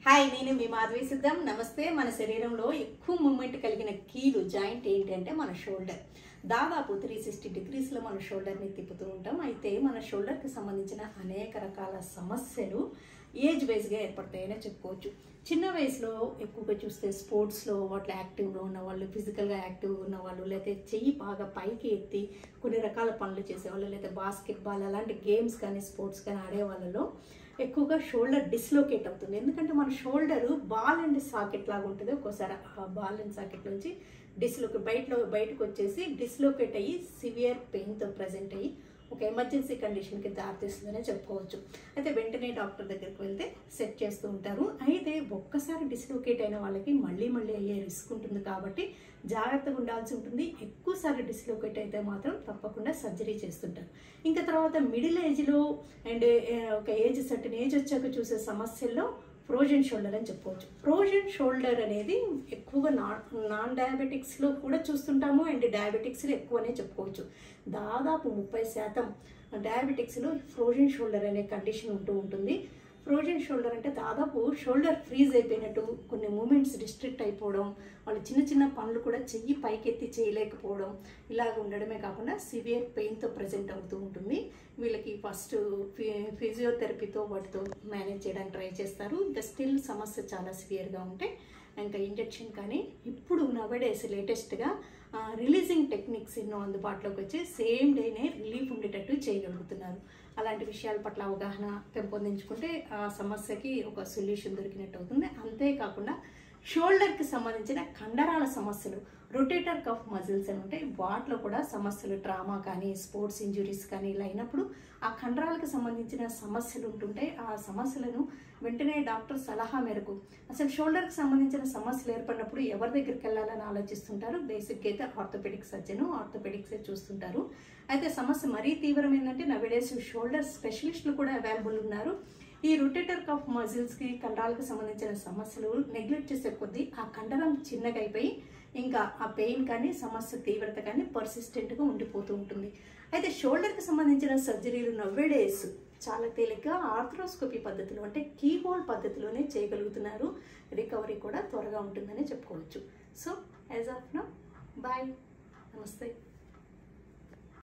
Hi, నేను మీ మాధవి సిద్ధం. నమస్తే. మన శరీరంలో ఎక్కువ మూమెంట్ కలిగిన కీలు జాయింట్ ఏంటంటే మన షోల్డర్. దాదాపు 360 డిగ్రీస్లో మన షోల్డర్ని తిప్పుతూ ఉంటాం. అయితే మన షోల్డర్కి సంబంధించిన అనేక రకాల సమస్యలు ఏజ్ వైజ్గా ఏర్పడతాయనే చెప్పుకోవచ్చు. చిన్న వయసులో ఎక్కువగా చూస్తే స్పోర్ట్స్లో వాటిలో యాక్టివ్గా ఉన్నవాళ్ళు, ఫిజికల్గా యాక్టివ్గా ఉన్నవాళ్ళు, లేకపోతే చెయ్యి బాగా పైకి ఎత్తి కొన్ని రకాల పనులు చేసేవాళ్ళు, లేకపోతే బాస్కెట్బాల్ అలాంటి గేమ్స్ కానీ స్పోర్ట్స్ కానీ ఆడే వాళ్ళలో ఎక్కువగా షోల్డర్ డిస్లోకేట్ అవుతుంది. ఎందుకంటే మన షోల్డరు బాల్ అండ్ సాకెట్ లాగా ఉంటుంది. ఒక్కోసారి ఆ బాల్ అండ్ సాకెట్ నుంచి బయటకు వచ్చేసి డిస్లోకేట్ అయ్యి సివియర్ పెయిన్తో ప్రజెంట్ అయ్యి ఒక ఎమర్జెన్సీ కండిషన్కి దారితీస్తుందనే చెప్పుకోవచ్చు. అయితే వెంటనే డాక్టర్ దగ్గరికి వెళ్తే సెట్ చేస్తూ ఉంటారు. అయితే ఒక్కసారి డిస్లోకేట్ అయిన వాళ్ళకి మళ్ళీ అయ్యే రిస్క్ ఉంటుంది కాబట్టి జాగ్రత్తగా ఉండాల్సి ఉంటుంది. ఎక్కువసారి డిస్లోకేట్ అయితే మాత్రం తప్పకుండా సర్జరీ చేస్తుంటారు. ఇంకా తర్వాత మిడిల్ ఏజ్లో అండ్ ఒక సర్టన్ ఏజ్ వచ్చాక చూసే సమస్యల్లో ఫ్రోజన్ షోల్డర్ అని చెప్పుకోవచ్చు. ఫ్రోజన్ షోల్డర్ అనేది ఎక్కువగా నాన్ డయాబెటిక్స్లో కూడా చూస్తుంటాము అండ్ డయాబెటిక్స్లో ఎక్కువనే చెప్పుకోవచ్చు. దాదాపు 30% డయాబెటిక్స్లో ఫ్రోజన్ షోల్డర్ అనే కండిషన్ ఉంటుంది. ఫ్రోజన్ షోల్డర్ అంటే దాదాపు షోల్డర్ ఫ్రీజ్ అయిపోయినట్టు, కొన్ని మూమెంట్స్ డిస్ట్రిక్ట్ అయిపోవడం, వాళ్ళు చిన్న పనులు కూడా చెయ్యి పైకెత్తి చేయలేకపోవడం, ఇలాగ ఉండడమే కాకుండా సివియర్ పెయిన్తో ప్రజెంట్ అవుతూ ఉంటుంది. వీళ్ళకి ఫస్ట్ ఫిజియోథెరపీతో వాటితో మేనేజ్ చేయడానికి ట్రై చేస్తారు. ఇంకా స్టిల్ సమస్య చాలా సివియర్గా ఉంటే ఇంకా ఇంజెక్షన్ కానీ ఇప్పుడు నవడేస్ లేటెస్ట్గా రిలీజింగ్ టెక్నిక్స్ ఎన్నో అందుబాటులోకి వచ్చి సేమ్ డేనే రిలీఫ్ ఉండేటట్టు చేయగలుగుతున్నారు. అలాంటి విషయాల పట్ల అవగాహన పెంపొందించుకుంటే ఆ సమస్యకి ఒక సొల్యూషన్ దొరికినట్టు అవుతుంది. అంతేకాకుండా షోల్డర్కి సంబంధించిన కండరాల సమస్యలు, రొటేటర్ కఫ్ మజిల్స్ అని ఉంటాయి, వాటిలో కూడా సమస్యలు, ట్రామా కానీ స్పోర్ట్స్ ఇంజురీస్ కానీ ఇలా అయినప్పుడు ఆ కండరాలకు సంబంధించిన సమస్యలు ఉంటుంటాయి. ఆ సమస్యలను వెంటనే డాక్టర్ సలహా మేరకు అసలు షోల్డర్కి సంబంధించిన సమస్యలు ఏర్పడినప్పుడు ఎవరి దగ్గరికి వెళ్ళాలని ఆలోచిస్తుంటారు. బేసిక్గా అయితే ఆర్థోపెడిక్ సర్జన్, ఆర్థోపెడిక్సే చూస్తుంటారు. అయితే సమస్య మరీ తీవ్రమైందంటే నవేడేస్ షోల్డర్ స్పెషలిస్టులు కూడా అవైలబుల్ ఉన్నారు. ఈ రొటేటర్ కఫ్ మజిల్స్కి కండరాలకు సంబంధించిన సమస్యలు నెగ్లెక్ట్ చేసే కొద్దీ ఆ కండరం చిన్నగా అయిపోయి ఇంకా ఆ పెయిన్ కానీ సమస్య తీవ్రత కానీ పర్సిస్టెంట్గా ఉండిపోతూ ఉంటుంది. అయితే షోల్డర్కి సంబంధించిన సర్జరీలు నవ్వేడేస్ చాలా తేలిగ్గా ఆర్థ్రోస్కోపీ పద్ధతిలో అంటే కీహోల్ పద్ధతిలోనే చేయగలుగుతున్నారు. రికవరీ కూడా త్వరగా ఉంటుందని చెప్పుకోవచ్చు. So as of now bye, నమస్తే.